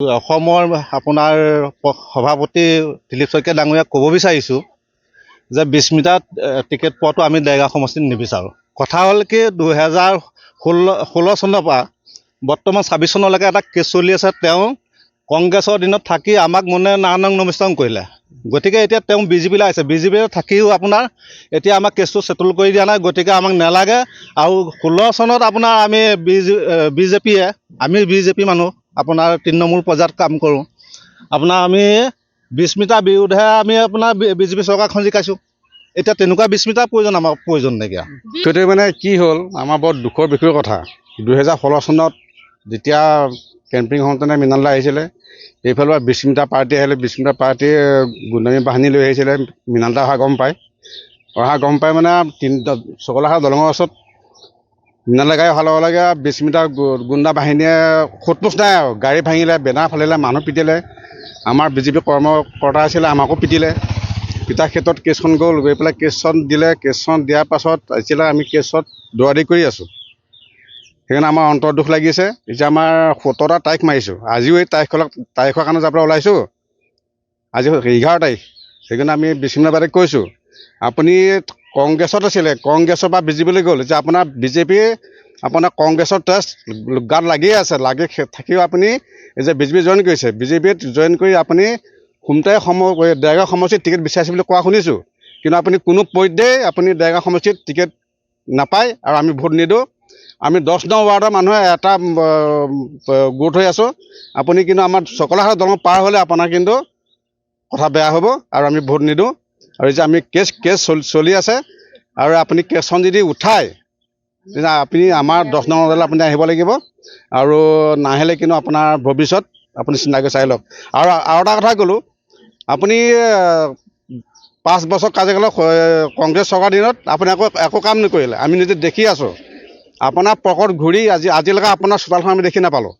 অসমৰ আপোনাৰ সভাপতি দিলীপ শইকীয়া ডাঙৰীয়াক ক'ব বিচাৰিছোঁ যে 20 মিটাৰ টিকেট পোৱাটো আমি দেৰগাঁও সমষ্টিত নিবিচাৰোঁ। কথা হ'ল কি 2016 চনৰ পৰা বৰ্তমান 26 চনলৈকে এটা কেছ চলি আছে। তেওঁ কংগ্ৰেছৰ দিনত থাকি আমাক মনে নানং নমিষ্টং কৰিলে। গতিকে এতিয়া তেওঁ বিজেপিলৈ আহিছে, বিজেপিলৈ থাকিও আপোনাৰ এতিয়া আমাক কেছটো ছেটেল কৰি দিয়া নাই। গতিকে আমাক নালাগে। আৰু 16 চনত আপোনাৰ আমি বিজেপি মানুহ আপোনাৰ তৃণমূল পৰ্যায়ত কাম কৰোঁ। আপোনাৰ আমি 20 মিটাৰ বিৰুদ্ধে আমি আপোনাৰ বিজেপি চৰকাৰখন জিকাইছোঁ। এতিয়া তেনেকুৱা 20 মিটাৰ আমাৰ প্ৰয়োজন নাইকিয়া। সেইটো মানে কি হ'ল, আমাৰ বৰ দুখৰ বিষয়ৰ কথা। 2016 চনত যেতিয়া কেম্পিং হওঁতেনে মৃণালদা আহিছিলে, এইফালৰ পৰা 20 মিটাৰ পাৰ্টি আহিলে। 20 মিটাৰ পাৰ্টীয়ে গুণ্ডামী বাহিনী লৈ আহিছিলে। মৃণালদা অহা গম পাই মানে চকলাঘাট দলঙৰ ওচৰত মৃণালদা গাড়ী অহাৰ লগে লগে 20 মিটাৰ গুণ্ডা বাহিনীয়ে সোধপোছ নাই আৰু গাড়ী ভাঙিলে, বেনাৰ ফালিলে, মানুহ পিটিলে। আমাৰ বিজেপি কৰ্মকৰ্তা আছিলে, আমাকো পিটিলে। পিটাৰ ক্ষেত্ৰত কেছখন গৈ পেলাই কেছখন দিলে। কেছখন দিয়াৰ পাছত এতিয়া আমি কেছত দৌৰাদৌৰি কৰি আছোঁ। সেইকাৰণে আমাৰ অন্তৰ দুখ লাগিছে। এতিয়া আমাৰ 17টা তাৰিখ মাৰিছোঁ। আজিও এই তাৰিখৰ কাৰণে যাবলৈ ওলাইছোঁ। আজি 11 তাৰিখ। সেইকাৰণে আমি বিষ্ণুবাদীক কৈছোঁ, আপুনি কংগ্ৰেছত আছিলে, কংগ্ৰেছৰ পৰা বিজেপিলৈ গ'ল। এতিয়া আপোনাৰ বিজেপি আপোনাৰ কংগ্ৰেছৰ টেষ্ট গাত লাগিয়ে আছে। লাগি থাকিও আপুনি এই যে বিজেপি জইন কৰিছে, বিজেপিত জইন কৰি আপুনি দেৰগাঁও সমষ্টিত টিকেট বিচাৰিছে বুলি কোৱা শুনিছোঁ। কিন্তু আপুনি কোনো পধ্যেই আপুনি দেৰগাঁও সমষ্টিত টিকেট নাপায় আৰু আমি ভোট নিদিওঁ। আমি 10 নং ৱাৰ্ডৰ মানুহে এটা গোট হৈ আছোঁ। আপুনি কিন্তু আমাৰ চকলাঘাট দলং পাৰ হ'লে আপোনাৰ কিন্তু কথা বেয়া হ'ব আৰু আমি ভোট নিদিওঁ। আৰু এতিয়া আমি কেছ চলি আছে আৰু আপুনি কেছখন যদি উঠায় তেতিয়া আপুনি আমাৰ 10 নং ৱাৰ্ডলৈ আপুনি আহিব লাগিব। আৰু নাহিলে কিন্তু আপোনাৰ ভৱিষ্যত আপুনি চিন্তা কৰি চাই লওক। আৰু এটা কথা ক'লোঁ, আপুনি 5 বছৰ কাৰ্যকালৰ কংগ্ৰেছ চৰকাৰ দিনত আপুনি একো কাম নকৰিলে। আমি নিজে দেখি আছোঁ। আপোনাৰ পকেট ঘূৰি আজিলৈকে আপোনাৰ চোতালখন আমি দেখি নাপালোঁ।